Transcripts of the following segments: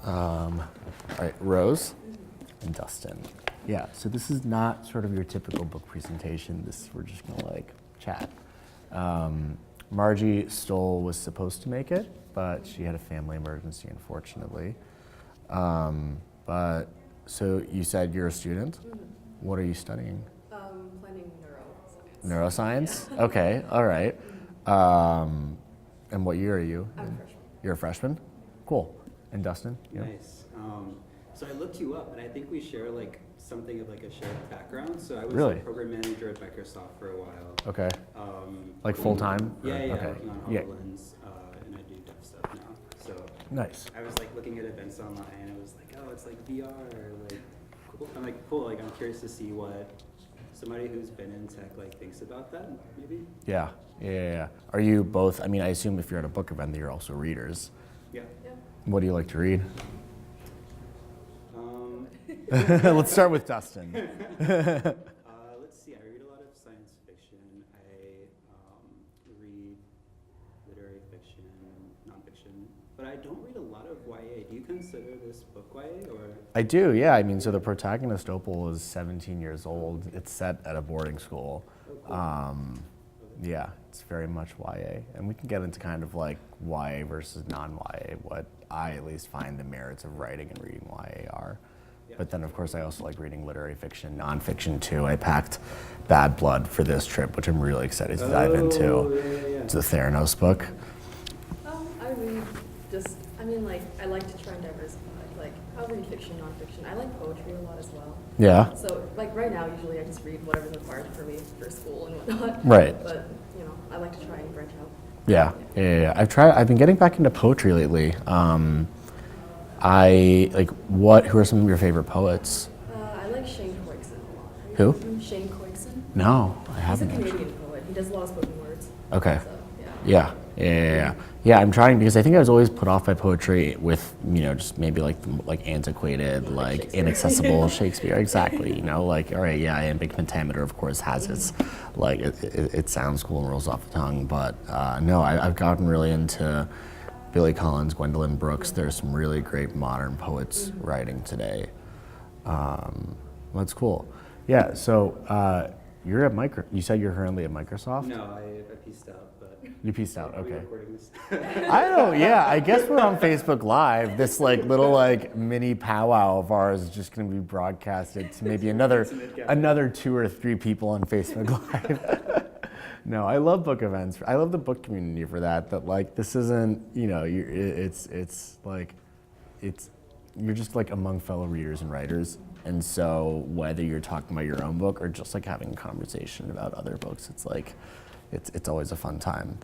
All right, Rose and Dustin. Yeah, so this is not sort of your typical book presentation. We're just gonna like chat. Margie Stoll was supposed to make it, but she had a family emergency, unfortunately. But so you said you're a student. Mm-hmm. What are you studying? Planning neuroscience. Neuroscience? Okay, all right. And what year are you? I'm a freshman. You're a freshman? Cool. And Dustin? You? Nice. So I looked you up, and I think we share like something of like a shared background. So I was Really? a program manager at Microsoft for a while. Okay. Like full time? Yeah, Okay. working on HoloLens, and I do dev stuff now. So Nice. I was like looking at events online, and it was like, oh, it's like VR, like cool. I'm like, cool. Like I'm curious to see what somebody who's been in tech like thinks about that, maybe. Yeah. Are you both, I mean, I assume if you're at a book event that you're also readers. Yeah. What do you like to read? Let's start with Dustin. Let's see. I read a lot of science fiction. I read literary fiction, nonfiction, but I don't read a lot of YA. Do you consider this book YA or? I do, yeah. I mean, so the protagonist, Opal, is 17 years old. It's set at a boarding school. Oh, cool. Yeah, it's very much YA. And we can get into kind of like YA versus non-YA, what I at least find the merits of writing and reading YA are. Yeah. But then, of course, I also like reading literary fiction, nonfiction too. I packed Bad Blood for this trip, which I'm really excited to dive into. Yeah. It's a Theranos book. I read I like to try and diversify. Like, I'll read fiction, nonfiction. I like poetry a lot as well. Yeah. So, like, right now, usually I just read whatever's required for me for school and whatnot. Right. But, I like to try and branch out. Yeah. I've been getting back into poetry lately. Who are some of your favorite poets? I like Shane Coixon a lot. Who? Shane Coixon. No, I He's a haven't. Canadian poet. He does a lot of spoken words. Okay. So, yeah. Yeah, I'm trying because I think I was always put off by poetry with, just maybe like antiquated, like inaccessible Shakespeare. Exactly. All right, yeah, iambic pentameter, of course, has its, like, it sounds cool and rolls off the tongue. But no, I've gotten really into Billy Collins, Gwendolyn Brooks. There's some really great modern poets writing today. That's cool. Yeah, so you're at you said you're currently at Microsoft? No, I pieced out, but. You pieced out, Are we okay. recording this? I don't, yeah, I guess we're on Facebook Live. This like little like mini powwow of ours is just gonna be broadcasted to maybe another 2 or 3 people on Facebook Live. No, I love book events. I love the book community for that like this isn't, it's like, you're just like among fellow readers and writers. And so whether you're talking about your own book or just like having a conversation about other books, it's like, it's always a fun time.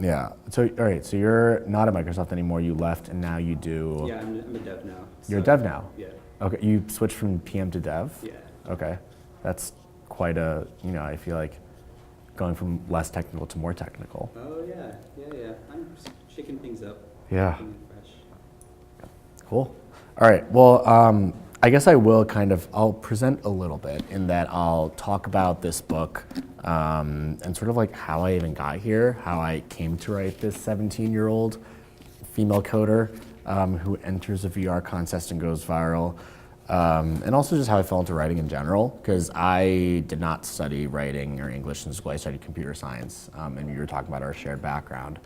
Yeah, so all right, so you're not at Microsoft anymore, you left and now you do... Yeah, I'm a dev now. You're a dev now? Yeah. Okay, you switched from PM to dev? Yeah. Okay, that's quite a, I feel like going from less technical to more technical. Oh yeah. I'm just shaking things up. Yeah. Making it fresh. Cool. All right, well, I guess I will I'll present a little bit in that I'll talk about this book and sort of like how I even got here, how I came to write this 17-year-old female coder who enters a VR contest and goes viral, and also just how I fell into writing in general, because I did not study writing or English in school. I studied computer science, and you were talking about our shared background.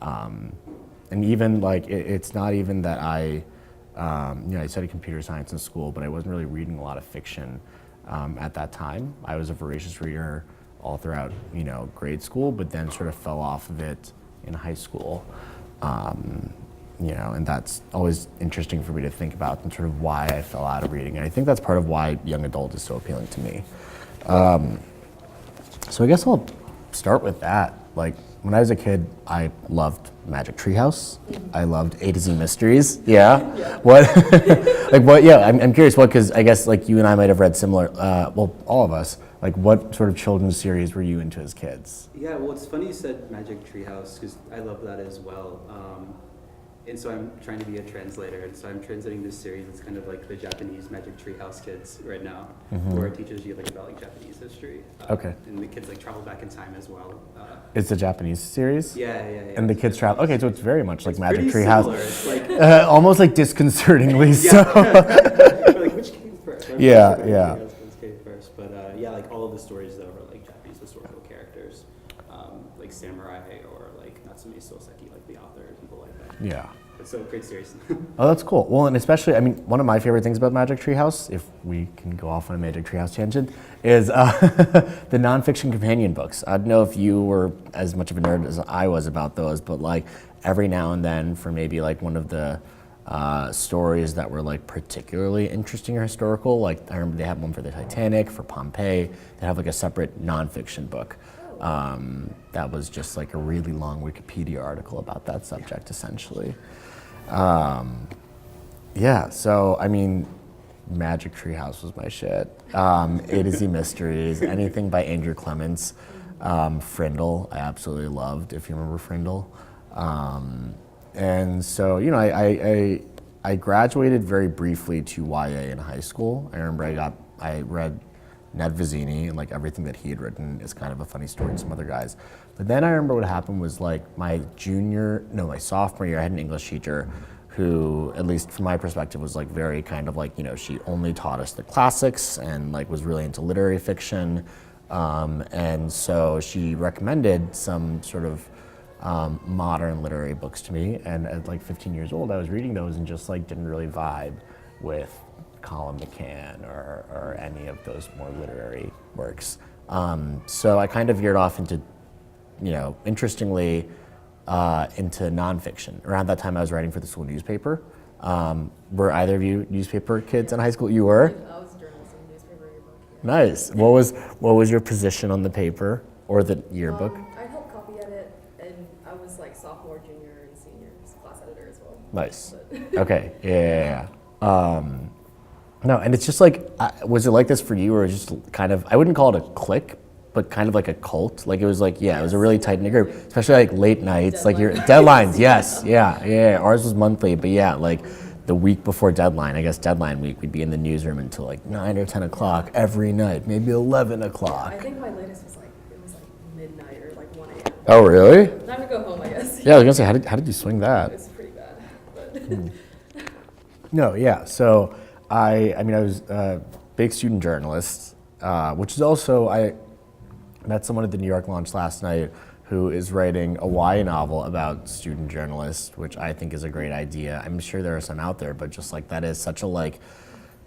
And even like, it's not even that I studied computer science in school, but I wasn't really reading a lot of fiction at that time. I was a voracious reader all throughout, grade school, but then sort of fell off of it in high school. And that's always interesting for me to think about and sort of why I fell out of reading. And I think that's part of why young adult is so appealing to me. So I guess I'll start with that. Like, when I was a kid, I loved Magic Treehouse. I loved A to Z Mysteries. Yeah. What? I'm curious. What? Because I guess like you and I might have read similar. All of us. Like, what sort of children's series were you into as kids? Yeah. Well, it's funny you said Magic Treehouse because I love that as well. and so I'm trying to be a translator, and so I'm translating this series. It's kind of like the Japanese Magic Treehouse Kids right now, where it teaches you like about like Japanese history. Okay. And the kids like travel back in time as well. It's a Japanese series? Yeah. And the kids travel. Okay, so it's very much like It's Magic pretty Treehouse. similar. It's like Almost like disconcertingly so. We're like, which came first? Right? Yeah, Which yeah. came first? But yeah, like all of the stories though are like Japanese historical characters, like samurai or like Natsume Soseki, like the author, people like that. Yeah. It's so great series. Oh, that's cool. Well, and especially, I mean, one of my favorite things about Magic Treehouse, if we can go off on a Magic Treehouse tangent, is the nonfiction companion books. I don't know if you were as much of a nerd as I was about those, but like every now and then for maybe like one of the stories that were like particularly interesting or historical, like I remember they had one for the Titanic, for Pompeii, they have like a separate nonfiction book. That was just like a really long Wikipedia article about that subject, essentially. Yeah, so I mean, Magic Treehouse was my shit. A to Z Mysteries, anything by Andrew Clements. Frindle, I absolutely loved, if you remember Frindle. And so, you know, I graduated very briefly to YA in high school. I remember I read Ned Vizzini, and like everything that he had written is kind of a funny story and some other guys. But then I remember what happened was like my sophomore year, I had an English teacher who, at least from my perspective, was like very kind of like, you know, she only taught us the classics and like was really into literary fiction. And so she recommended some sort of modern literary books to me. And at like 15 years old, I was reading those and just like didn't really vibe with Colin McCann or any of those more literary works. So I kind of veered off into, you know, interestingly, into nonfiction. Around that time I was writing for the school newspaper. Were either of you newspaper kids in high school? You were? I was a journalist in the newspaper yearbook. Nice. What was your position on the paper or the yearbook? I helped copy edit, and I was like sophomore, junior, and senior class editor as well. Nice. But Okay. Yeah. No, and it's just like, was it like this for you, or just kind of? I wouldn't call it a clique, but kind of like a cult. Like it was like, yeah, it was a really tight knit group, especially like late nights, like your deadlines. Yes, yeah. Ours was monthly, but yeah, like the week before deadline, I guess deadline week, we'd be in the newsroom until like 9 or 10 o'clock every night, maybe 11 o'clock. I think my latest was like midnight or like 1 a.m. Oh, really? Time to go home, I guess. Yeah, I was gonna say, how did you swing that? It's pretty bad, but No, yeah. So I was a big student journalist, which is also, I met someone at the New York launch last night who is writing a YA novel about student journalists, which I think is a great idea. I'm sure there are some out there, but just like that is such a like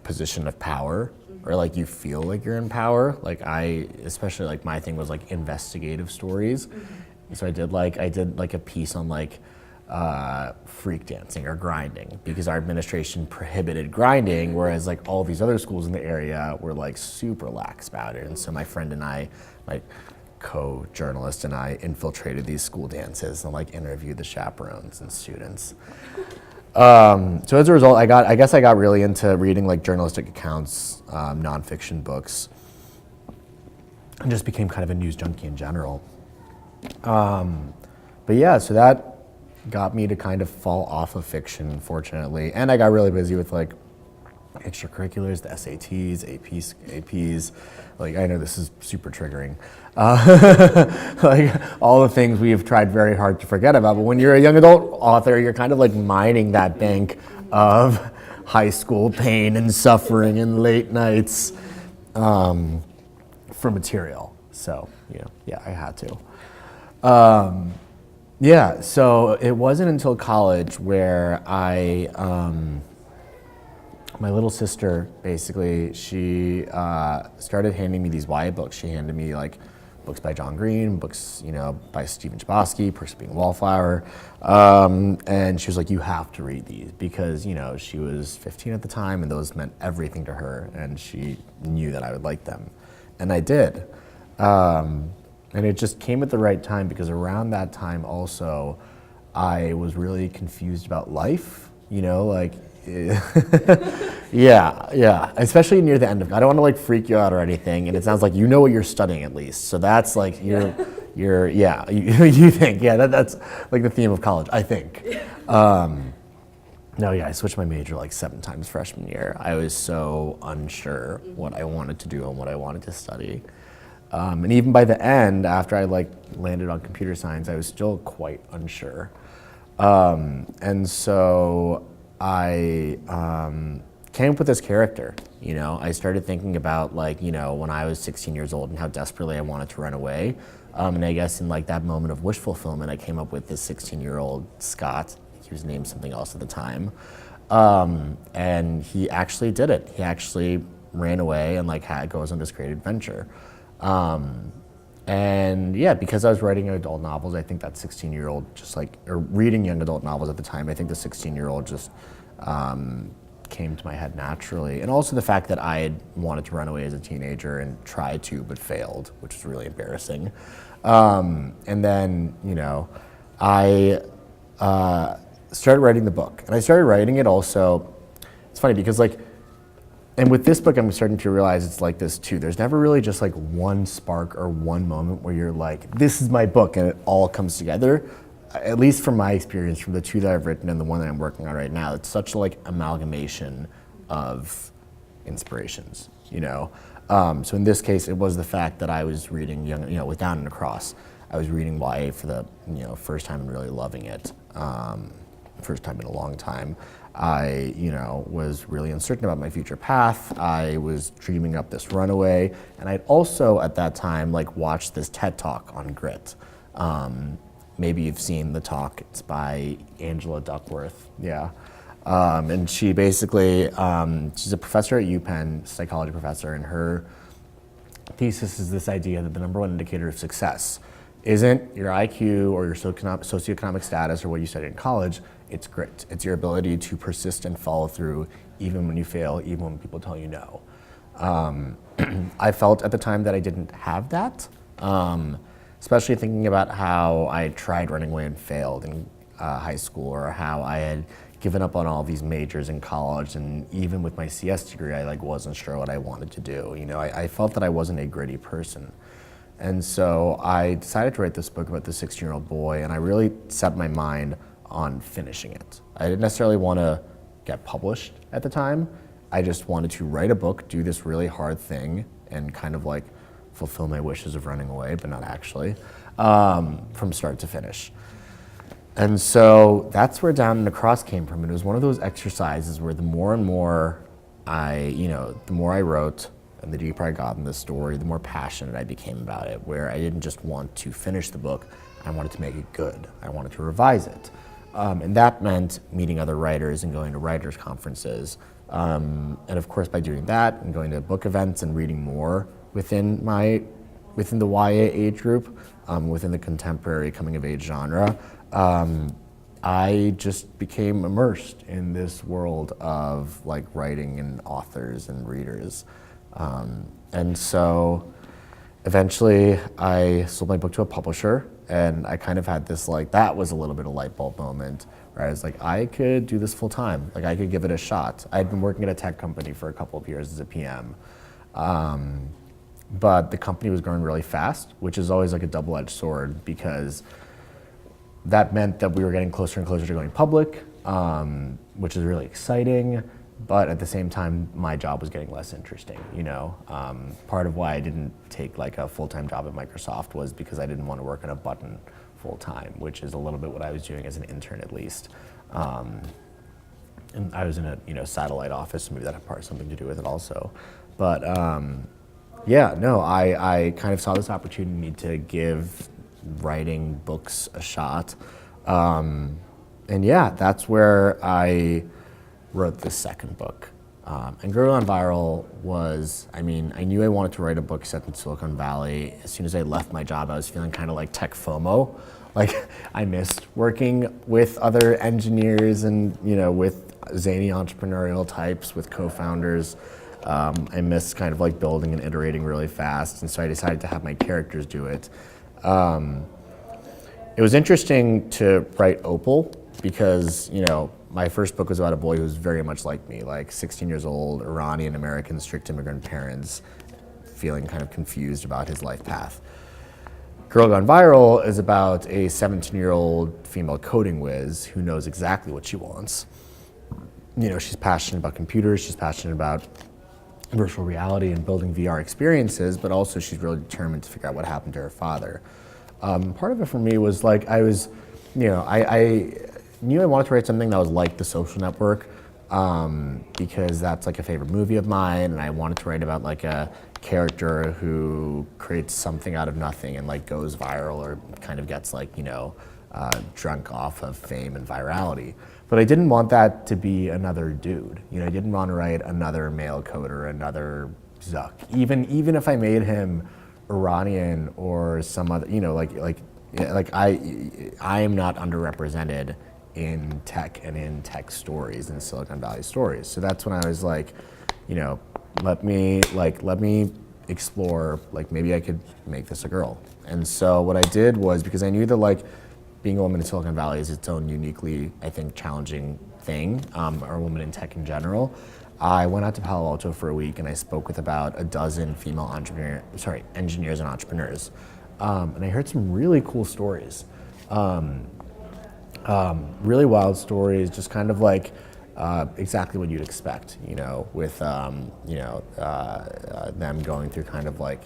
position of power, or like you feel like you're in power. Like especially like my thing was like investigative stories. So I did like a piece on like freak dancing or grinding, because our administration prohibited grinding, whereas like all these other schools in the area were like super lax about it. And so my friend and I, like co-journalist and I, infiltrated these school dances and like interviewed the chaperones and students. So as a result, I guess I got really into reading like journalistic accounts, nonfiction books, and just became kind of a news junkie in general. But yeah, so that got me to kind of fall off of fiction, unfortunately. And I got really busy with like extracurriculars, the SATs, APs. Like, I know this is super triggering. Like all the things we have tried very hard to forget about. But when you're a young adult author, you're kind of like mining that bank of high school pain and suffering and late nights for material. So, yeah, I had to. Yeah, so it wasn't until college where my little sister, basically, she started handing me these YA books. She handed me like books by John Green, books, by Stephen Chbosky, Percy Being a Wallflower, and she was like, you have to read these, because, she was 15 at the time and those meant everything to her, and she knew that I would like them. And I did. And it just came at the right time, because around that time also, I was really confused about life, like, yeah, especially near the end of it. I don't want to like freak you out or anything, and it sounds like you know what you're studying at least. So that's like you think, that's like the theme of college, I think. No, yeah, I switched my major like 7 times freshman year. I was so unsure what I wanted to do and what I wanted to study. And even by the end, after I like landed on computer science, I was still quite unsure. And so I came up with this character. You know, I started thinking about like, you know, when I was 16 years old and how desperately I wanted to run away. And I guess in like that moment of wish fulfillment, I came up with this 16-year-old Scott. He was named something else at the time. And he actually did it. He actually ran away and like goes on this great adventure. And yeah, because I was writing adult novels, I think that 16-year-old just like, or reading young adult novels at the time, I think the 16-year-old just came to my head naturally. And also the fact that I had wanted to run away as a teenager and tried to, but failed, which was really embarrassing. And then, you know, I started writing the book. And I started writing it also, it's funny because like, and with this book, I'm starting to realize it's like this too. There's never really just like one spark or one moment where you're like, this is my book, and it all comes together. At least from my experience, from the 2 that I've written and the one that I'm working on right now, it's such a like amalgamation of inspirations, you know? So in this case, it was the fact that I was reading with Down and Across. I was reading YA for the first time and really loving it. First time in a long time. I, was really uncertain about my future path. I was dreaming up this runaway, and I'd also at that time like watched this TED Talk on grit. Maybe you've seen the talk. It's by Angela Duckworth. Yeah, and she basically she's a professor at UPenn, psychology professor, and her thesis is this idea that the number one indicator of success isn't your IQ or your socioeconomic status or what you studied in college. It's grit. It's your ability to persist and follow through even when you fail, even when people tell you no. I felt at the time that I didn't have that, especially thinking about how I tried running away and failed in high school, or how I had given up on all these majors in college, and even with my CS degree, I wasn't sure what I wanted to do. I felt that I wasn't a gritty person. And so I decided to write this book about the 16-year-old boy, and I really set my mind on finishing it. I didn't necessarily want to get published at the time. I just wanted to write a book, do this really hard thing, and kind of fulfill my wishes of running away, but not actually, from start to finish. And so that's where Down and Across came from. It was one of those exercises where the more and more the more I wrote, and the deeper I got in the story, the more passionate I became about it, where I didn't just want to finish the book, I wanted to make it good. I wanted to revise it. And that meant meeting other writers and going to writers' conferences. And of course, by doing that and going to book events and reading more within the YA age group, within the contemporary coming-of-age genre, I just became immersed in this world of writing and authors and readers. And so eventually I sold my book to a publisher, and I kind of had this that was a little bit of light bulb moment where I was like, I could do this full time. I could give it a shot. I'd been working at a tech company for a couple of years as a PM. But the company was growing really fast, which is always a double-edged sword, because that meant that we were getting closer and closer to going public, which is really exciting. But at the same time, my job was getting less interesting. Part of why I didn't take a full-time job at Microsoft was because I didn't want to work on a button full-time, which is a little bit what I was doing as an intern, at least. And I was in a satellite office, so maybe that had something to do with it also. But I kind of saw this opportunity to give writing books a shot. And that's where I wrote the second book. And Girl on Viral was, I knew I wanted to write a book set in Silicon Valley. As soon as I left my job, I was feeling kind of like tech FOMO. I missed working with other engineers and, with zany entrepreneurial types, with co-founders. I missed kind of building and iterating really fast. And so I decided to have my characters do it. It was interesting to write Opal because, my first book was about a boy who was very much like me, 16 years old, Iranian American, strict immigrant parents, feeling kind of confused about his life path. Girl Gone Viral is about a 17-year-old female coding whiz who knows exactly what she wants. She's passionate about computers, she's passionate about virtual reality and building VR experiences, but also she's really determined to figure out what happened to her father. Part of it for me was like, I knew I wanted to write something that was like The Social Network, because that's like a favorite movie of mine, and I wanted to write about like a character who creates something out of nothing and like goes viral or kind of gets like, drunk off of fame and virality. But I didn't want that to be another dude. I didn't want to write another male coder, another Zuck. Even if I made him Iranian or some other, I am not underrepresented in tech and in tech stories and Silicon Valley stories. So that's when I was like, let me explore, like maybe I could make this a girl. And so what I did was, because I knew that like being a woman in Silicon Valley is its own uniquely, I think, challenging thing, or a woman in tech in general, I went out to Palo Alto for a week and I spoke with about a dozen female engineers and entrepreneurs. And I heard some really cool stories. Really wild stories, just kind of like exactly what you'd expect, with them going through kind of like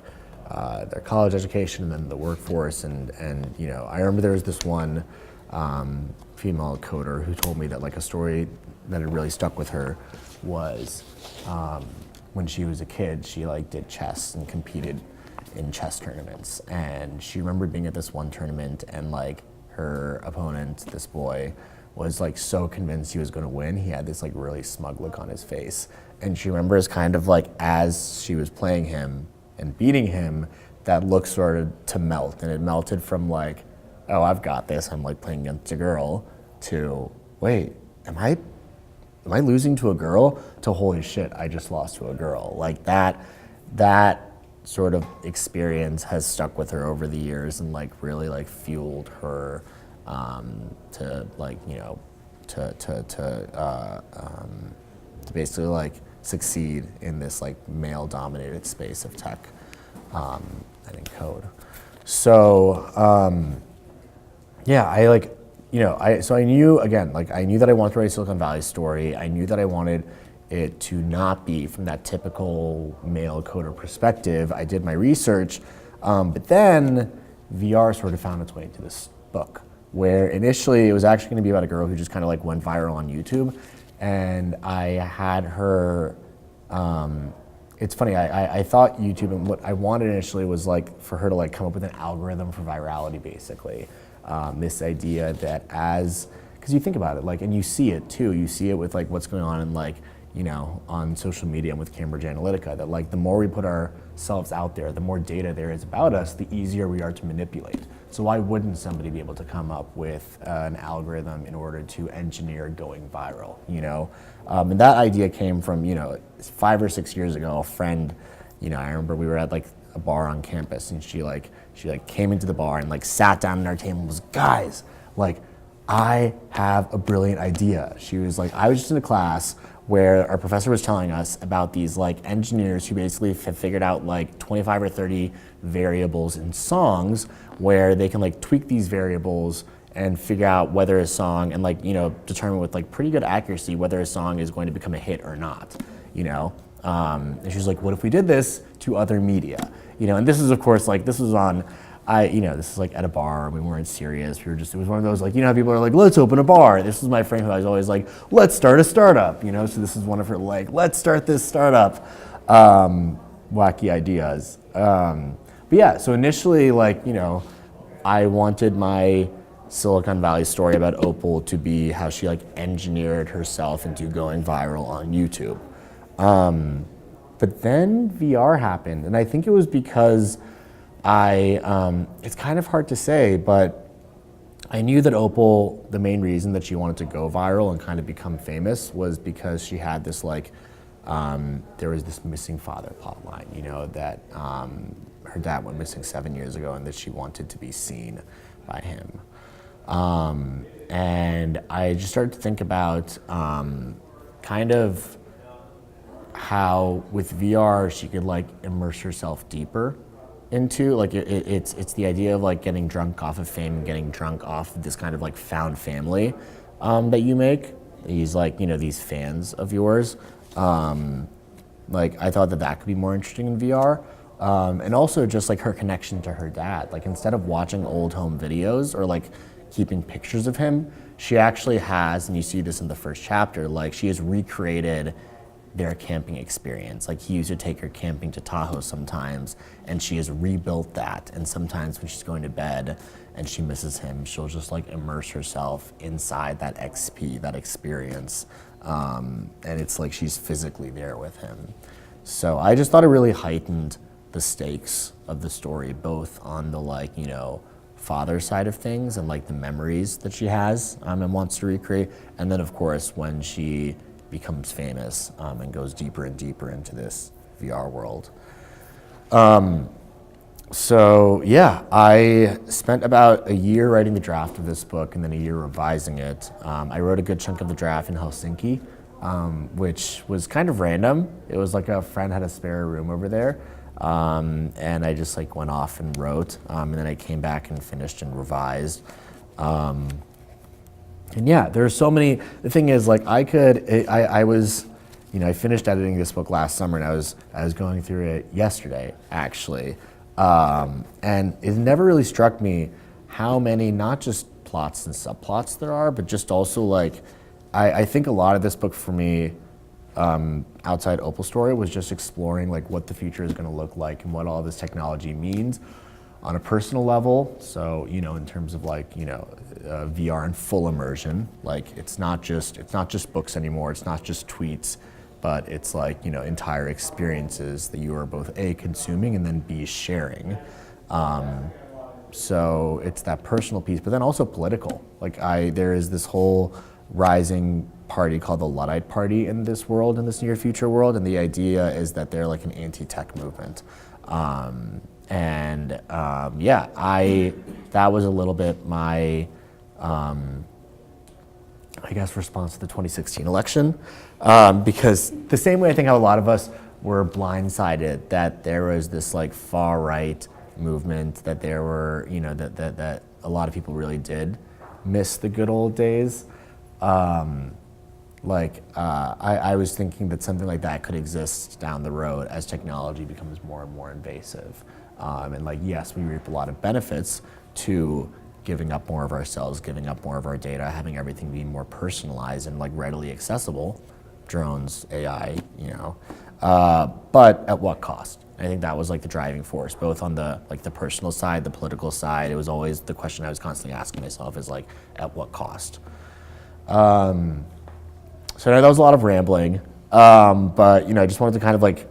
their college education and then the workforce. And I remember there was this one female coder who told me that like a story that had really stuck with her was when she was a kid, she like did chess and competed in chess tournaments. And she remembered being at this one tournament and like her opponent, this boy, was like so convinced he was going to win. He had this like really smug look on his face. And she remembers kind of like as she was playing him and beating him, that look started to melt. And it melted from like, oh, I've got this, I'm like playing against a girl, to wait, am I losing to a girl? To holy shit, I just lost to a girl. Like that sort of experience has stuck with her over the years and like really like fueled her to like, to basically like succeed in this like male dominated space of tech and in code. So so I knew, again, like I knew that I wanted to write a Silicon Valley story. I knew that I wanted it to not be from that typical male coder perspective. I did my research, but then VR sort of found its way into this book, where initially it was actually going to be about a girl who just kind of like went viral on YouTube, and I had her. It's funny. I thought YouTube, and what I wanted initially was like for her to like come up with an algorithm for virality, basically. This idea that because you think about it, like, and you see it too. You see it with like what's going on in like, on social media and with Cambridge Analytica, that like the more we put ourselves out there, the more data there is about us, the easier we are to manipulate. So why wouldn't somebody be able to come up with an algorithm in order to engineer going viral, And that idea came from, 5 or 6 years ago, a friend, I remember we were at like a bar on campus, and she came into the bar and like sat down at our table and was, guys, like, I have a brilliant idea. She was like, I was just in a class where our professor was telling us about these like engineers who basically have figured out like 25 or 30 variables in songs where they can like tweak these variables and figure out whether a song and like, determine with like pretty good accuracy whether a song is going to become a hit or not, And she was like, what if we did this to other media? And this is of course like, this was on, this is like at a bar, we weren't serious. It was one of those like, how people are like, let's open a bar. This is my friend who I was always like, let's start a startup, So this is one of her like, let's start this startup, wacky ideas. But yeah, so initially like, I wanted my Silicon Valley story about Opal to be how she like engineered herself into going viral on YouTube. But then VR happened, and I think it was because it's kind of hard to say, but I knew that Opal, the main reason that she wanted to go viral and kind of become famous was because she had this like, there was this missing father plotline, that her dad went missing 7 years ago and that she wanted to be seen by him. And I just started to think about kind of how with VR she could like immerse herself deeper into. Like it's the idea of like getting drunk off of fame and getting drunk off of this kind of like found family that you make. These like, you know, these fans of yours. Like I thought that that could be more interesting in VR. And also just like her connection to her dad. Like instead of watching old home videos or like keeping pictures of him, she actually has, and you see this in the first chapter, like she has recreated their camping experience. Like he used to take her camping to Tahoe sometimes, and she has rebuilt that. And sometimes when she's going to bed and she misses him, she'll just like immerse herself inside that XP, that experience. And it's like she's physically there with him. So I just thought it really heightened the stakes of the story, both on the like, you know, father side of things and like the memories that she has and wants to recreate. And then of course, when she becomes famous and goes deeper and deeper into this VR world. So yeah, I spent about a year writing the draft of this book and then a year revising it. I wrote a good chunk of the draft in Helsinki, which was kind of random. It was like a friend had a spare room over there. And I just like went off and wrote, and then I came back and finished and revised. And yeah, there are so many, the thing is like I was, you know, I finished editing this book last summer and I was going through it yesterday actually. And it never really struck me how many, not just plots and subplots there are, but just also like, I think a lot of this book for me, outside Opal's story was just exploring like what the future is going to look like and what all this technology means on a personal level. So, you know, in terms of like, you know, VR and full immersion, like it's not just books anymore. It's not just tweets, but it's like, you know, entire experiences that you are both A, consuming and then B, sharing. So it's that personal piece, but then also political. Like there is this whole rising party called the Luddite Party in this world, in this near future world, and the idea is that they're like an anti-tech movement. Yeah, that was a little bit my, I guess, response to the 2016 election, because the same way I think how a lot of us were blindsided that there was this like far right movement, that there were, you know, that a lot of people really did miss the good old days. I was thinking that something like that could exist down the road as technology becomes more and more invasive. And like, yes, we reap a lot of benefits to giving up more of ourselves, giving up more of our data, having everything be more personalized and like readily accessible, drones, AI, you know, but at what cost? I think that was like the driving force, both on the like the personal side, the political side. It was always the question I was constantly asking myself is like, at what cost? So that was a lot of rambling, but you know, I just wanted to kind of like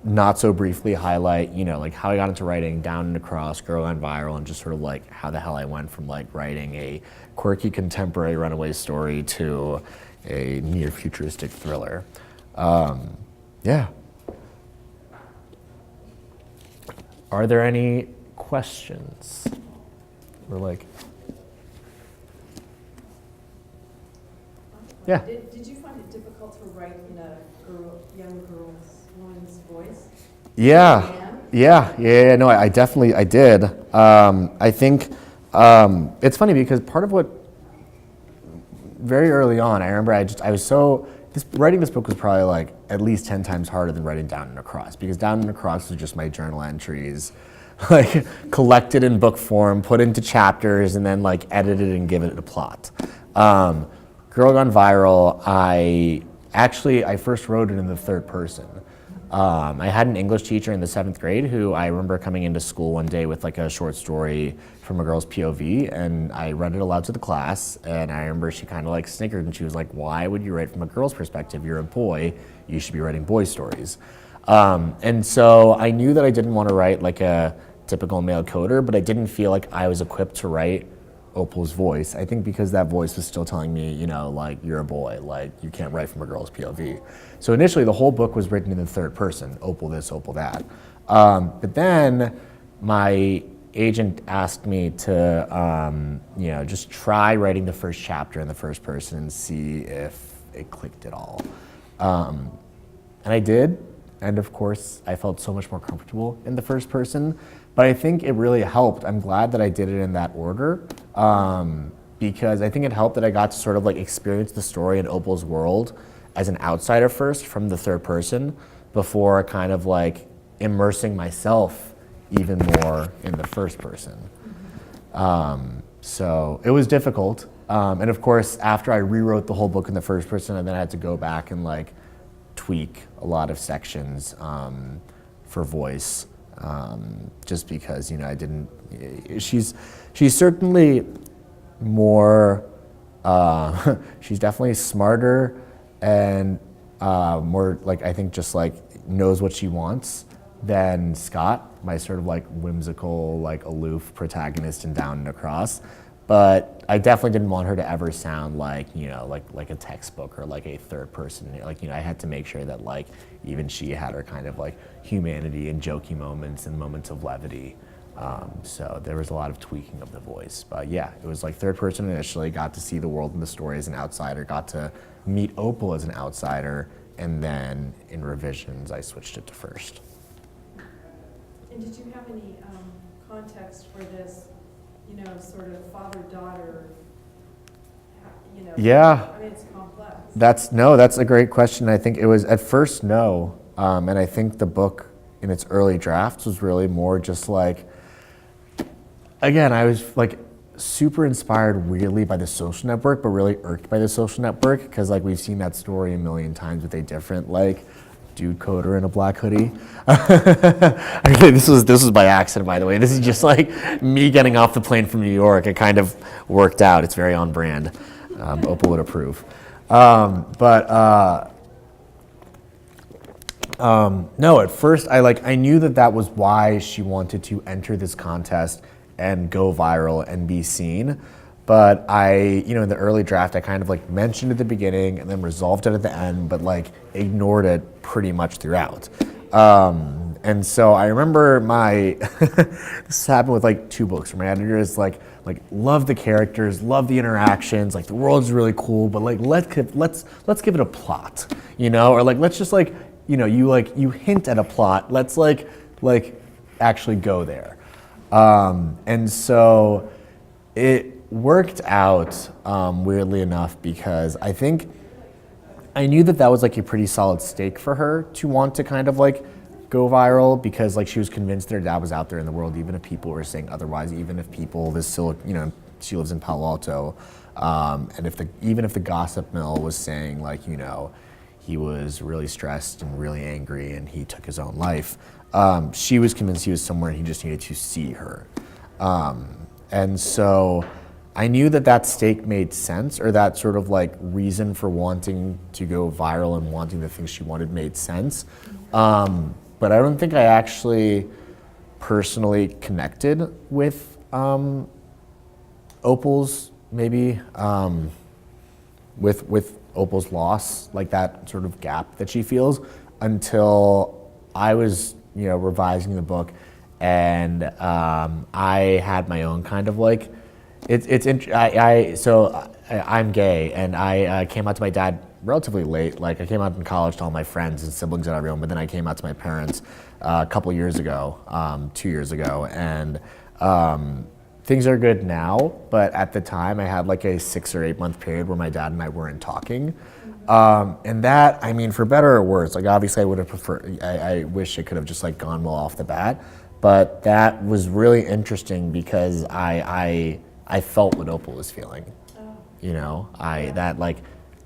not so briefly highlight, you know, like how I got into writing Down and Across, Girl Gone Viral, and just sort of like how the hell I went from like writing a quirky contemporary runaway story to a near futuristic thriller. Yeah. Are there any questions? Or like, yeah. Did you find it difficult to write in a young woman's voice? Yeah. No, I definitely did. I think it's funny because part of what very early on, I remember writing this book was probably like at least 10 times harder than writing Down and Across, because Down and Across was just my journal entries, like collected in book form, put into chapters, and then like edited and given it a plot. Girl Gone Viral, I first wrote it in the third person. I had an English teacher in the 7th grade who I remember coming into school one day with like a short story from a girl's POV, and I read it aloud to the class, and I remember she kind of like snickered and she was like, why would you write from a girl's perspective? You're a boy, you should be writing boy stories. And so I knew that I didn't want to write like a typical male coder, but I didn't feel like I was equipped to write Opal's voice. I think because that voice was still telling me, you know, like, you're a boy, like, you can't write from a girl's POV. So initially the whole book was written in the third person, Opal this, Opal that. But then my agent asked me to, you know, just try writing the first chapter in the first person and see if it clicked at all. And I did, and of course, I felt so much more comfortable in the first person. But I think it really helped. I'm glad that I did it in that order, because I think it helped that I got to sort of like experience the story in Opal's world as an outsider first from the third person before kind of like immersing myself even more in the first person. So it was difficult. And of course, after I rewrote the whole book in the first person, and then I had to go back and like tweak a lot of sections for voice, just because, you know, I didn't, she's certainly more, she's definitely smarter and more like, I think just like knows what she wants than Scott, my sort of like whimsical, like aloof protagonist in Down and Across. But I definitely didn't want her to ever sound like, you know, like a textbook or like a third person. Like, you know, I had to make sure that like even she had her kind of like humanity and jokey moments and moments of levity. So there was a lot of tweaking of the voice. But yeah, it was like third person initially, got to see the world and the story as an outsider, got to meet Opal as an outsider, and then in revisions, I switched it to first. And did you have any context for this, you know, sort of father-daughter, you know? Yeah. I mean, it's complex. That's a great question. I think it was at first no, and I think the book in its early drafts was really more just like, again, I was like super inspired weirdly by The Social Network, but really irked by The Social Network because like we've seen that story a million times with a different like dude coder in a black hoodie. Okay, this was by accident, by the way. This is just like me getting off the plane from New York. It kind of worked out. It's very on brand. Opal would approve. No, at first I knew that was why she wanted to enter this contest and go viral and be seen. But in the early draft, I kind of like mentioned at the beginning and then resolved it at the end, but like ignored it pretty much throughout. And so I remember this happened with like 2 books where my editor is like love the characters, love the interactions, like the world's really cool, but like let's give it a plot, you know, or like let's just like, you know, you hint at a plot, let's like actually go there. And so it worked out weirdly enough because I think I knew that was like a pretty solid stake for her to want to kind of like go viral because like she was convinced that her dad was out there in the world, even if people were saying otherwise, even if she lives in Palo Alto, and even if the gossip mill was saying like, you know, he was really stressed and really angry and he took his own life, she was convinced he was somewhere and he just needed to see her. And so I knew that stake made sense, or that sort of like reason for wanting to go viral and wanting the things she wanted made sense. But I don't think I actually personally connected with Opal's with Opal's loss, like that sort of gap that she feels, until I was, you know, revising the book, and I had my own kind of like. I'm gay, and I came out to my dad relatively late. Like I came out in college to all my friends and siblings and everyone, but then I came out to my parents a couple years ago, 2 years ago, and things are good now. But at the time, I had like a 6 or 8 month period where my dad and I weren't talking, and that, I mean, for better or worse, like obviously I would have preferred. I wish it could have just like gone well off the bat, but that was really interesting because I felt what Opal was feeling, you know, that like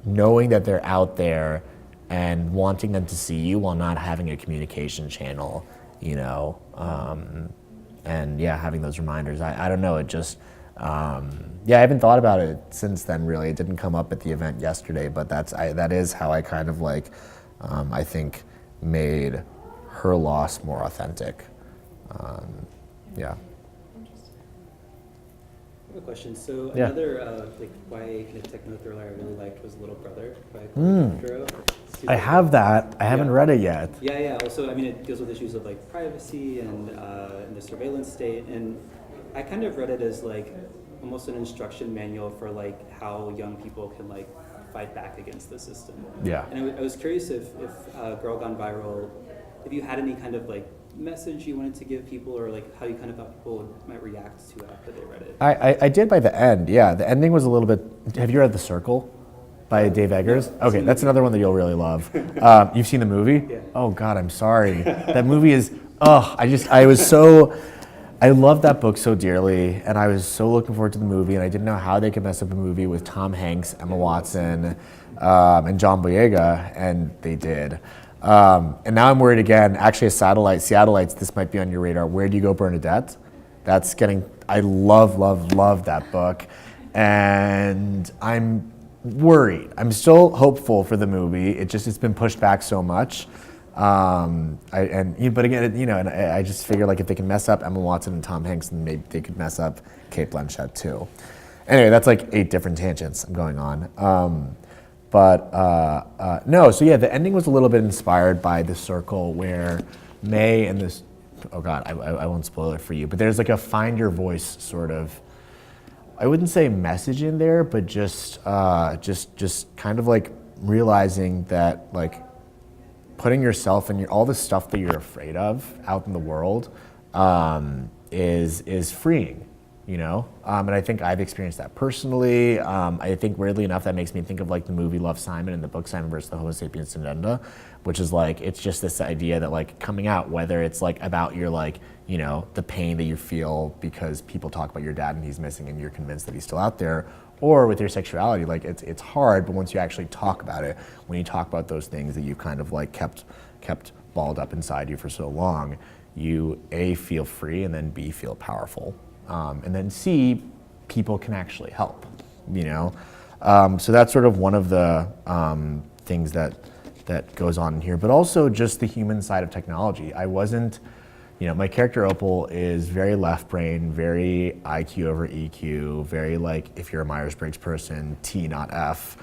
knowing that they're out there and wanting them to see you while not having a communication channel, you know, and yeah, having those reminders. I don't know, it just, I haven't thought about it since then really. It didn't come up at the event yesterday, but that is how I kind of like, I think made her loss more authentic. Yeah. I have a question. So Yeah. another YA techno thriller I really liked was Little Brother by Pedro. I have that. I haven't read it yet. Yeah. Also, I mean, it deals with issues of like privacy and the surveillance state, and I kind of read it as like almost an instruction manual for like how young people can like fight back against the system. Yeah. And I was curious if Girl Gone Viral if you had any kind of like message you wanted to give people, or like how you kind of thought people might react to it after they read it. I did by the end, yeah. The ending was a little bit, have you read The Circle by Dave Eggers? Okay, that's another one that you'll really love. You've seen the movie? Yeah. Oh God, I'm sorry. That movie is, I love that book so dearly, and I was so looking forward to the movie, and I didn't know how they could mess up a movie with Tom Hanks, Emma Watson, and John Boyega, and they did. And now I'm worried again, actually Seattleites, this might be on your radar. Where Do You Go, Bernadette? That's getting, I love that book. And I'm worried. I'm still hopeful for the movie. It's been pushed back so much. But again, and I just figure like if they can mess up Emma Watson and Tom Hanks, then maybe they could mess up Cate Blanchett too. Anyway, that's like 8 different tangents I'm going on. No, so yeah, the ending was a little bit inspired by The Circle, where May and this, oh God, I won't spoil it for you, but there's like a find your voice sort of, I wouldn't say message in there, but just kind of like realizing that like putting yourself and all the stuff that you're afraid of out in the world is freeing. And I think I've experienced that personally. I think weirdly enough, that makes me think of like the movie Love, Simon and the book Simon versus the Homo sapiens Sedenda, which is like, it's just this idea that like coming out, whether it's like about your like, the pain that you feel because people talk about your dad and he's missing and you're convinced that he's still out there, or with your sexuality, like it's hard, but once you actually talk about it, when you talk about those things that you kind of like kept balled up inside you for so long, you A, feel free, and then B, feel powerful. And then C, people can actually help, So that's sort of one of the things that goes on in here, but also just the human side of technology. I wasn't, my character Opal is very left brain, very IQ over EQ, very like, if you're a Myers-Briggs person, T, not F.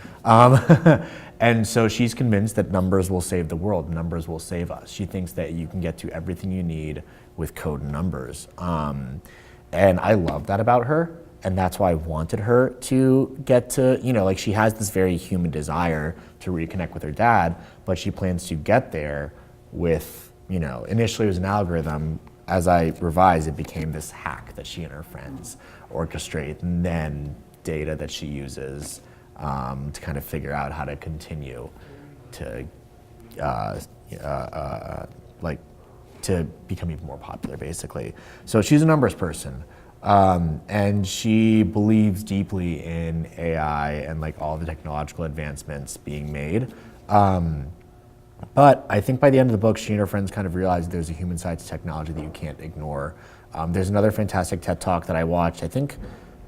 And so she's convinced that numbers will save the world, numbers will save us. She thinks that you can get to everything you need with code and numbers. And I love that about her, and that's why I wanted her to get to, like she has this very human desire to reconnect with her dad, but she plans to get there with, initially it was an algorithm. As I revised, it became this hack that she and her friends orchestrate, and then data that she uses to kind of figure out how to continue to, to become even more popular, basically. So she's a numbers person, and she believes deeply in AI and like all the technological advancements being made. But I think by the end of the book, she and her friends kind of realize there's a human side to technology that you can't ignore. There's another fantastic TED Talk that I watched, I think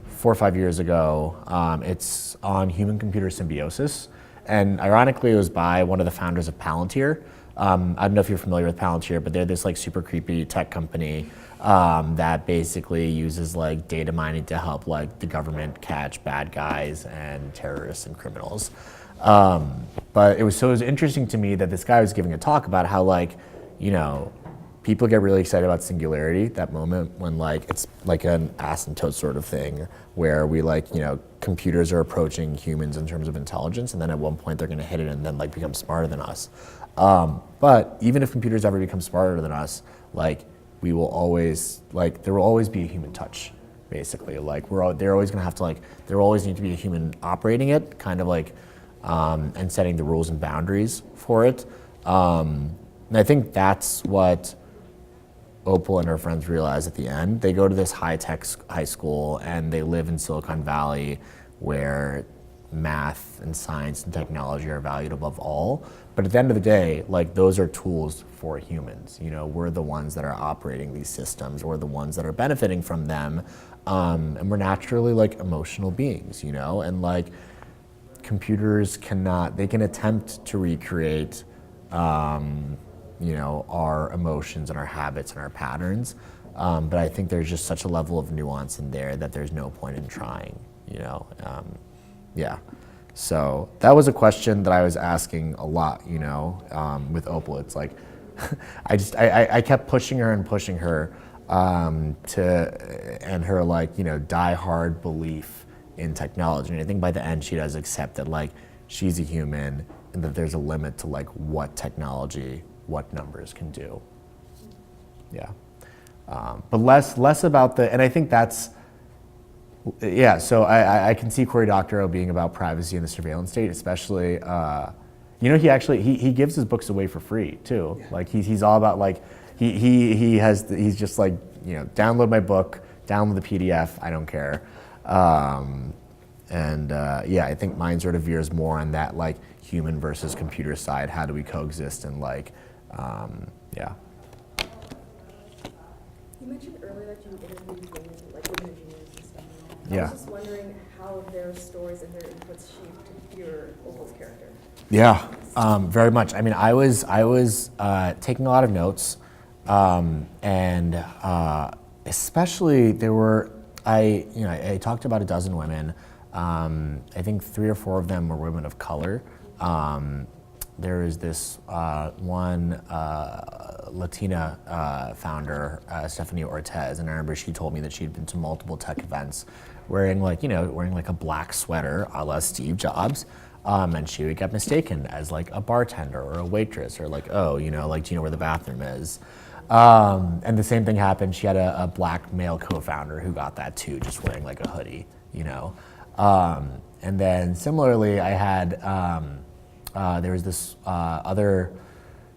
4 or 5 years ago. It's on human-computer symbiosis, and ironically, it was by one of the founders of Palantir. I don't know if you're familiar with Palantir, but they're this like super creepy tech company that basically uses like data mining to help like the government catch bad guys and terrorists and criminals. But it was interesting to me that this guy was giving a talk about how like, people get really excited about singularity, that moment when like, it's like an asymptote sort of thing where we like, computers are approaching humans in terms of intelligence, and then at one point they're gonna hit it and then like become smarter than us. But even if computers ever become smarter than us, like we will always, like there will always be a human touch, basically. Like they're always gonna have to like, there will always need to be a human operating it, kind of like, and setting the rules and boundaries for it. And I think that's what Opal and her friends realize at the end. They go to this high-tech high school and they live in Silicon Valley where math and science and technology are valued above all. But at the end of the day, like those are tools for humans. We're the ones that are operating these systems. We're the ones that are benefiting from them. And we're naturally like emotional beings, and like computers they can attempt to recreate our emotions and our habits and our patterns. But I think there's just such a level of nuance in there that there's no point in trying, Yeah. So that was a question that I was asking a lot, with Opal. It's like, I kept pushing her and her like, die-hard belief in technology. And I think by the end she does accept that like she's a human and that there's a limit to like what technology what numbers can do. Yeah. But less about and I think that's, yeah, so I can see Cory Doctorow being about privacy in the surveillance state, especially, he gives his books away for free too. Yeah. Like he's all about like, he's just like, download my book, download the PDF, I don't care. I think mine sort of veers more on that like human versus computer side. How do we coexist and like, yeah. You mentioned earlier that you interviewed women engineers and stuff. Yeah. I was just wondering how their stories and their inputs shaped your Opal's character. Yeah, very much. I mean, I was taking a lot of notes, and especially I talked to about a dozen women. I think 3 or 4 of them were women of color. There is this one Latina founder, Stephanie Ortez, and I remember she told me that she'd been to multiple tech events wearing like a black sweater a la Steve Jobs, and she would get mistaken as like a bartender or a waitress or like, do you know where the bathroom is? And the same thing happened. She had a black male co-founder who got that too, just wearing like a hoodie, And then similarly, I had, there was this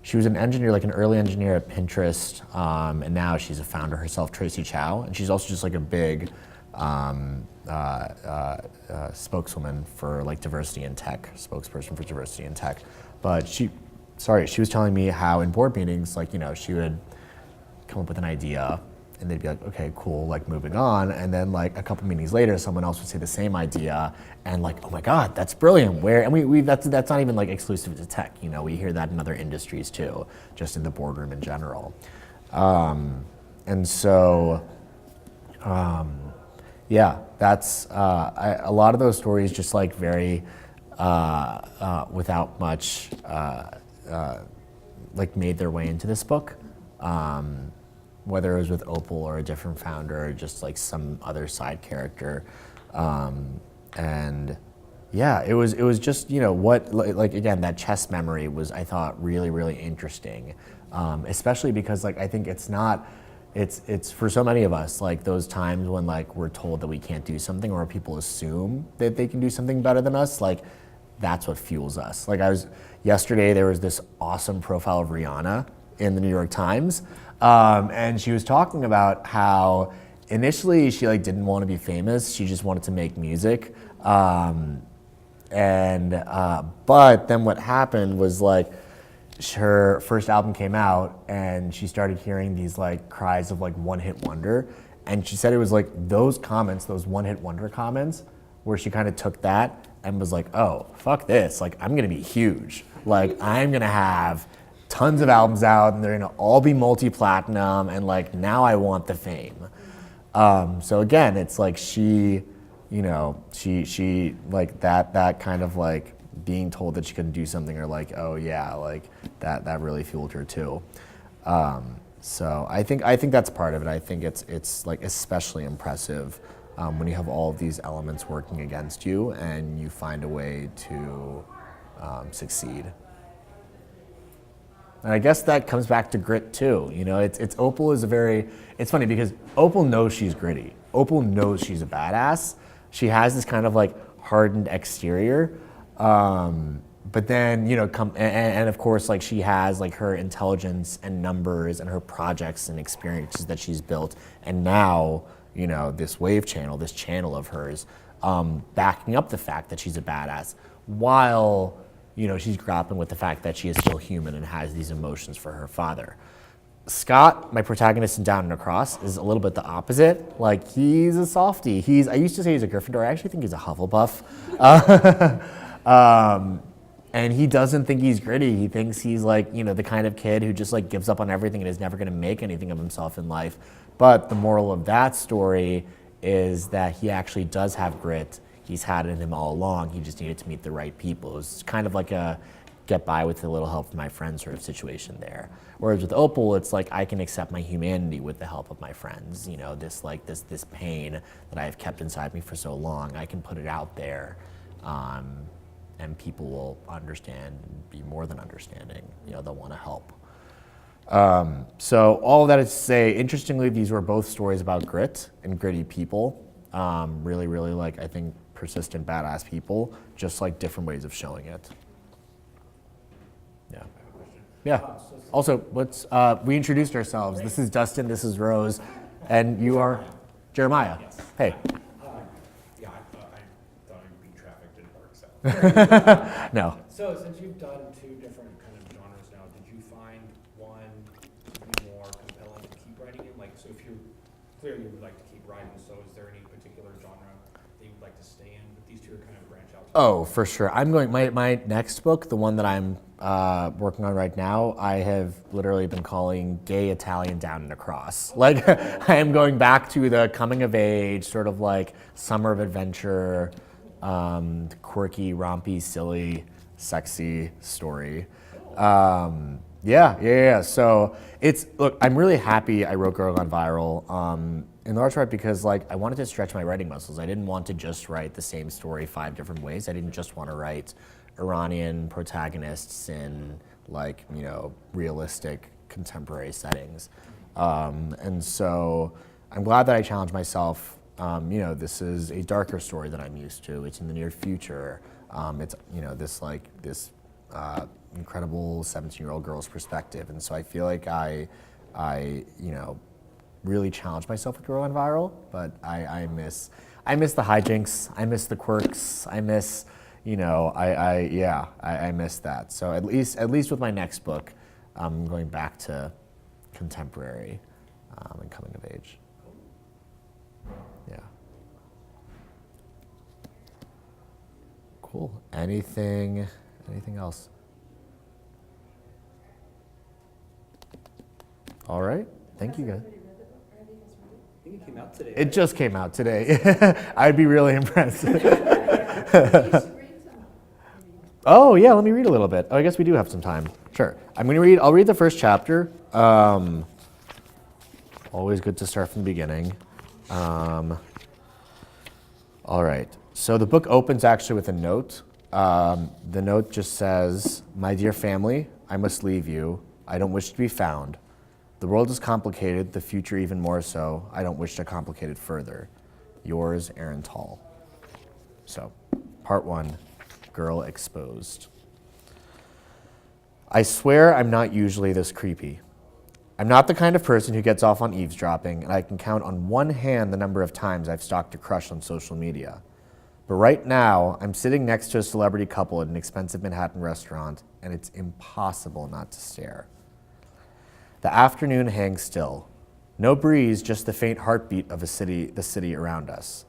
she was an engineer, like an early engineer at Pinterest, and now she's a founder herself, Tracy Chow, and she's also just like a big spokeswoman for like diversity in tech, spokesperson for diversity in tech. But she was telling me how in board meetings, like, she would come up with an idea and they'd be like, okay, cool, like moving on. And then like a couple meetings later, someone else would say the same idea and like, oh my God, that's brilliant. That's not even like exclusive to tech. We hear that in other industries too, just in the boardroom in general. That's, a lot of those stories just like very, without much, like made their way into this book. Whether it was with Opal or a different founder or just like some other side character. It was just, again, that chess memory was, I thought, really, really interesting. Especially because like, I think it's for so many of us, like those times when like we're told that we can't do something or people assume that they can do something better than us, like that's what fuels us. Like yesterday there was this awesome profile of Rihanna in the New York Times. And she was talking about how initially she like didn't want to be famous. She just wanted to make music. But then what happened was like her first album came out and she started hearing these like cries of like one-hit wonder. And she said it was like those comments, those one-hit wonder comments, where she kind of took that and was like, oh, fuck this. Like, I'm going to be huge. Like, I'm going to have tons of albums out and they're gonna all be multi-platinum and like now I want the fame. So again, it's like she like that kind of like being told that she couldn't do something or like, oh yeah, like that really fueled her too. So I think that's part of it. I think it's like especially impressive when you have all of these elements working against you and you find a way to succeed. And I guess that comes back to grit too. It's Opal is it's funny because Opal knows she's gritty. Opal knows she's a badass. She has this kind of like hardened exterior. But then, and of course, like she has like her intelligence and numbers and her projects and experiences that she's built. And now, this wave channel, this channel of hers, backing up the fact that she's a badass while she's grappling with the fact that she is still human and has these emotions for her father. Scott, my protagonist in Down and Across, is a little bit the opposite. Like, he's a softie. I used to say he's a Gryffindor. I actually think he's a Hufflepuff. And he doesn't think he's gritty. He thinks he's like, the kind of kid who just like gives up on everything and is never gonna make anything of himself in life. But the moral of that story is that he actually does have grit. He's had it in him all along. He just needed to meet the right people. It's kind of like a get by with a little help from my friends sort of situation there. Whereas with Opal, it's like I can accept my humanity with the help of my friends. This pain that I've kept inside me for so long, I can put it out there, and people will understand and be more than understanding. They'll want to help. So all of that is to say, interestingly, these were both stories about grit and gritty people. Really, really like, I think, persistent, badass people, just like different ways of showing it. Yeah. Yeah. Also, we introduced ourselves. This is Dustin, this is Rose, and you are Jeremiah. Yes. Hey. Yeah, I thought I'd be traffic didn't work, so. No. So since you've done two different kind of genres now, did you find one to be more compelling to keep writing in? Like, so if you're clearly you would like to keep writing, so is there any particular genre that you'd like to stay in? But these two are kind of branch out. Oh, for sure. I'm going, my next book, the one that I'm working on right now, I have literally been calling Gay Italian Down and Across. Like, I am going back to the coming of age, sort of like summer of adventure, quirky, rompy, silly, sexy story. Yeah. So look, I'm really happy I wrote Girl Gone Viral. In large part because like I wanted to stretch my writing muscles. I didn't want to just write the same story 5 different ways. I didn't just want to write Iranian protagonists in like, realistic contemporary settings. And so I'm glad that I challenged myself. This is a darker story than I'm used to. It's in the near future. It's, this incredible 17-year-old girl's perspective. And so I feel like I really challenged myself with Girl Gone Viral, but I miss the hijinks, I miss the quirks, I miss, I miss that. So at least with my next book, I'm going back to contemporary and coming of age. Yeah. Cool. Anything else? All right. Thank you, guys. I think it came out today. It just came out today. I'd be really impressed. Oh yeah, let me read a little bit. Oh, I guess we do have some time. Sure. I'll read the first chapter. Always good to start from the beginning. All right. So the book opens actually with a note. The note just says, "My dear family, I must leave you. I don't wish to be found. The world is complicated, the future even more so. I don't wish to complicate it further. Yours, Aaron Tall." So, part 1, Girl Exposed. I swear I'm not usually this creepy. I'm not the kind of person who gets off on eavesdropping, and I can count on one hand the number of times I've stalked a crush on social media. But right now, I'm sitting next to a celebrity couple at an expensive Manhattan restaurant, and it's impossible not to stare. The afternoon hangs still. No breeze, just the faint heartbeat of the city around us.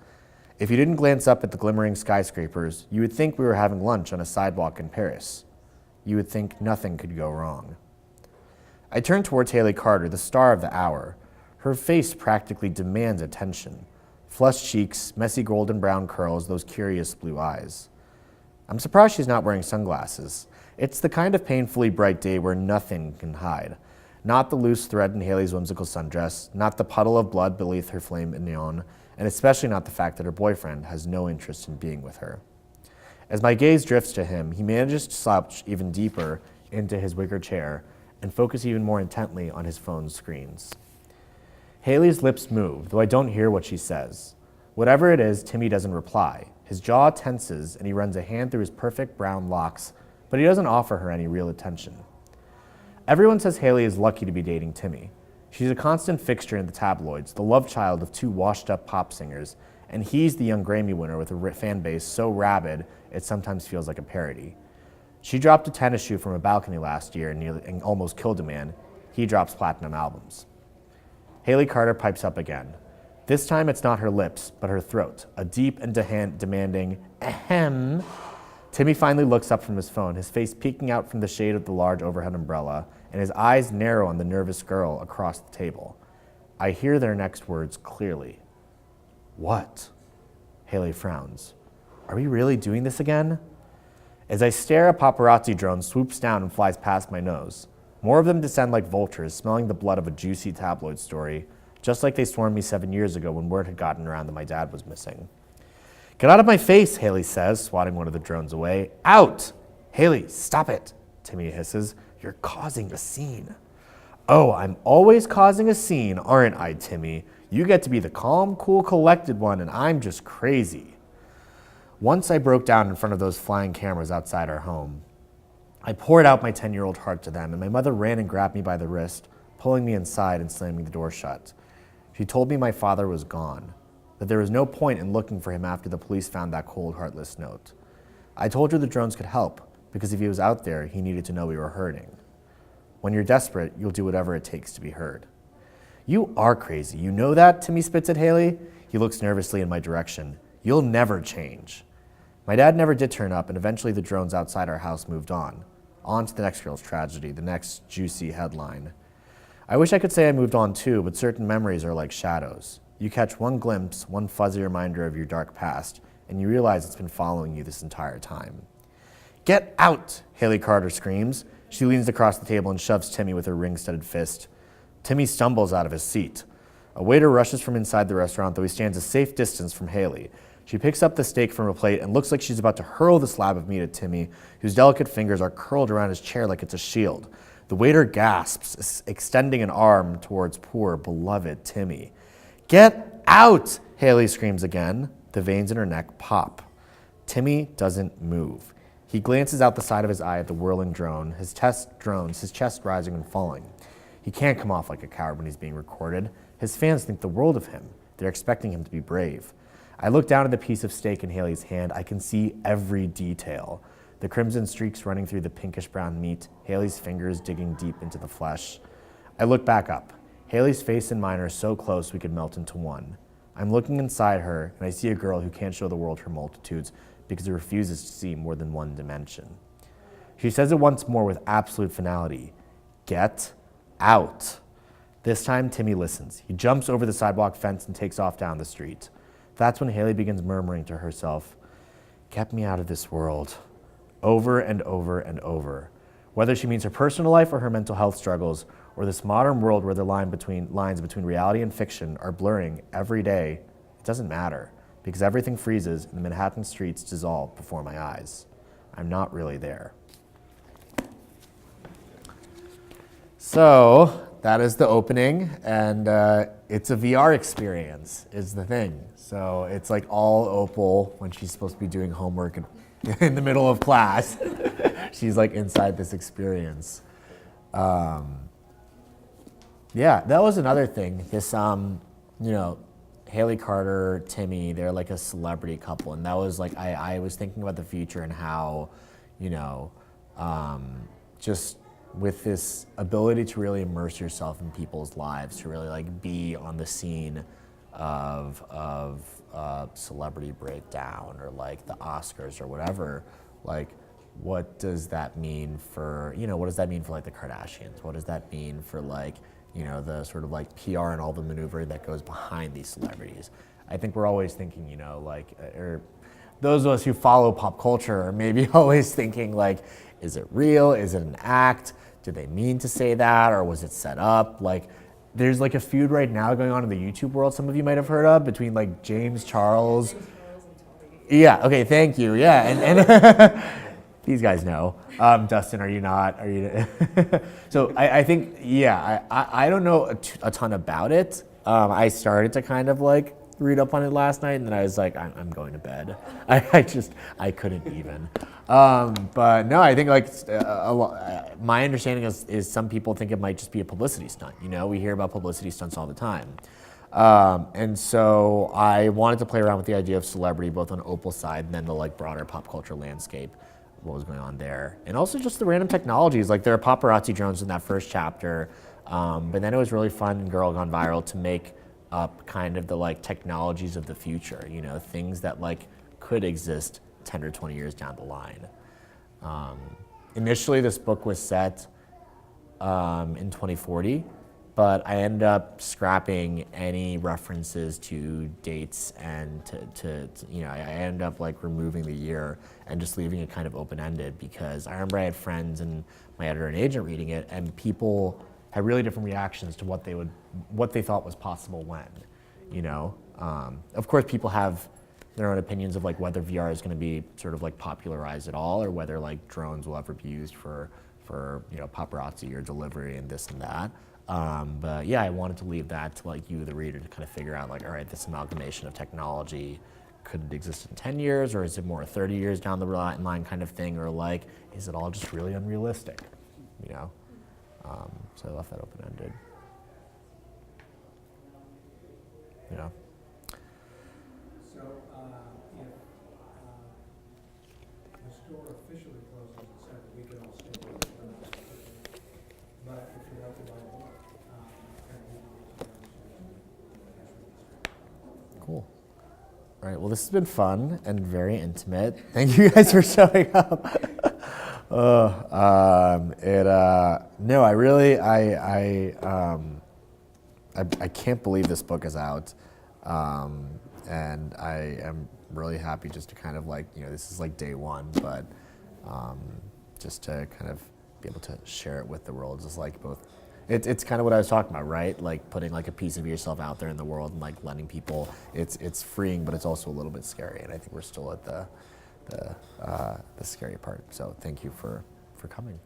If you didn't glance up at the glimmering skyscrapers, you would think we were having lunch on a sidewalk in Paris. You would think nothing could go wrong. I turn towards Haley Carter, the star of the hour. Her face practically demands attention. Flushed cheeks, messy golden brown curls, those curious blue eyes. I'm surprised she's not wearing sunglasses. It's the kind of painfully bright day where nothing can hide. Not the loose thread in Haley's whimsical sundress, not the puddle of blood beneath her flame mignon, and especially not the fact that her boyfriend has no interest in being with her. As my gaze drifts to him, he manages to slouch even deeper into his wicker chair and focus even more intently on his phone's screens. Haley's lips move, though I don't hear what she says. Whatever it is, Timmy doesn't reply. His jaw tenses and he runs a hand through his perfect brown locks, but he doesn't offer her any real attention. Everyone says Haley is lucky to be dating Timmy. She's a constant fixture in the tabloids, the love child of 2 washed-up pop singers, and he's the young Grammy winner with a fan base so rabid it sometimes feels like a parody. She dropped a tennis shoe from a balcony last year and almost killed a man. He drops platinum albums. Haley Carter pipes up again. This time it's not her lips, but her throat, a deep and demanding ahem. Timmy finally looks up from his phone, his face peeking out from the shade of the large overhead umbrella, and his eyes narrow on the nervous girl across the table. I hear their next words clearly. What? Haley frowns. Are we really doing this again? As I stare, a paparazzi drone swoops down and flies past my nose. More of them descend like vultures, smelling the blood of a juicy tabloid story, just like they swarmed me 7 years ago when word had gotten around that my dad was missing. Get out of my face, Haley says, swatting one of the drones away. Out! Haley, stop it, Timmy hisses. You're causing a scene. Oh, I'm always causing a scene, aren't I, Timmy? You get to be the calm, cool, collected one, and I'm just crazy. Once I broke down in front of those flying cameras outside our home. I poured out my 10-year-old heart to them, and my mother ran and grabbed me by the wrist, pulling me inside and slamming the door shut. She told me my father was gone, that there was no point in looking for him after the police found that cold, heartless note. I told her the drones could help, because if he was out there, he needed to know we were hurting. When you're desperate, you'll do whatever it takes to be heard. You are crazy. You know that? Timmy spits at Haley. He looks nervously in my direction. You'll never change. My dad never did turn up, and eventually the drones outside our house moved on to the next girl's tragedy, the next juicy headline. I wish I could say I moved on too, but certain memories are like shadows. You catch one glimpse, one fuzzy reminder of your dark past, and you realize it's been following you this entire time. Get out, Haley Carter screams. She leans across the table and shoves Timmy with her ring-studded fist. Timmy stumbles out of his seat. A waiter rushes from inside the restaurant, though he stands a safe distance from Haley. She picks up the steak from a plate and looks like she's about to hurl the slab of meat at Timmy, whose delicate fingers are curled around his chair like it's a shield. The waiter gasps, extending an arm towards poor, beloved Timmy. Get out, Haley screams again. The veins in her neck pop. Timmy doesn't move. He glances out the side of his eye at the whirling drone, his chest rising and falling. He can't come off like a coward when he's being recorded. His fans think the world of him. They're expecting him to be brave. I look down at the piece of steak in Haley's hand. I can see every detail. The crimson streaks running through the pinkish-brown meat, Haley's fingers digging deep into the flesh. I look back up. Haley's face and mine are so close we could melt into one. I'm looking inside her, and I see a girl who can't show the world her multitudes because it refuses to see more than one dimension. She says it once more with absolute finality. Get out. This time, Timmy listens. He jumps over the sidewalk fence and takes off down the street. That's when Haley begins murmuring to herself, "Get me out of this world," over and over and over. Whether she means her personal life or her mental health struggles, or this modern world where the lines between reality and fiction are blurring every day, it doesn't matter, because everything freezes and the Manhattan streets dissolve before my eyes. I'm not really there. So that is the opening, and it's a VR experience is the thing. So it's like all Opal when she's supposed to be doing homework in the middle of class. She's like inside this experience. Yeah, that was another thing. This, Haley Carter, Timmy, they're like a celebrity couple. And that was like, I was thinking about the future and how, just with this ability to really immerse yourself in people's lives, to really like be on the scene of celebrity breakdown or like the Oscars or whatever, like what does that mean for, what does that mean for like the Kardashians? What does that mean for like, the sort of like PR and all the maneuvering that goes behind these celebrities? I think we're always thinking, or those of us who follow pop culture are maybe always thinking like, is it real? Is it an act? Did they mean to say that, or was it set up? Like, there's like a feud right now going on in the YouTube world some of you might have heard of between like James Charles. Yeah, okay, thank you. Yeah, and these guys know. Dustin, are you not? Are you? So I think, yeah, I don't know a ton about it. I started to kind of like read up on it last night, and then I was like, I'm going to bed. I couldn't even. But no, I think like my understanding is some people think it might just be a publicity stunt. We hear about publicity stunts all the time. And so I wanted to play around with the idea of celebrity, both on Opal's side and then the like broader pop culture landscape, what was going on there. And also just the random technologies, like there are paparazzi drones in that first chapter. But then it was really fun in Girl Gone Viral to make up kind of the like technologies of the future, things that like could exist 10 or 20 years down the line. Initially, this book was set in 2040, but I ended up scrapping any references to dates and I ended up like removing the year and just leaving it kind of open-ended, because I remember I had friends and my editor and agent reading it, and people had really different reactions to what they thought was possible when, Of course, people have their own opinions of like whether VR is going to be sort of like popularized at all, or whether like drones will ever be used for for paparazzi or delivery and this and that. But yeah, I wanted to leave that to like you, the reader, to kind of figure out like, all right, this amalgamation of technology, could it exist in 10 years, or is it more 30 years down the line kind of thing, or like, is it all just really unrealistic, So I left that open-ended. So, if the store officially closes at 7, we could all stay open. But if you'd like to buy a book, kind of Cool. All right, well, this has been fun and very intimate. Thank you guys for showing up. No, I really, I can't believe this book is out. And I am really happy just to kind of like, this is like day one, but just to kind of be able to share it with the world is like both, it's kind of what I was talking about, right? Like putting like a piece of yourself out there in the world and like letting people, it's freeing, but it's also a little bit scary. And I think we're still at the scary part. So thank you for coming.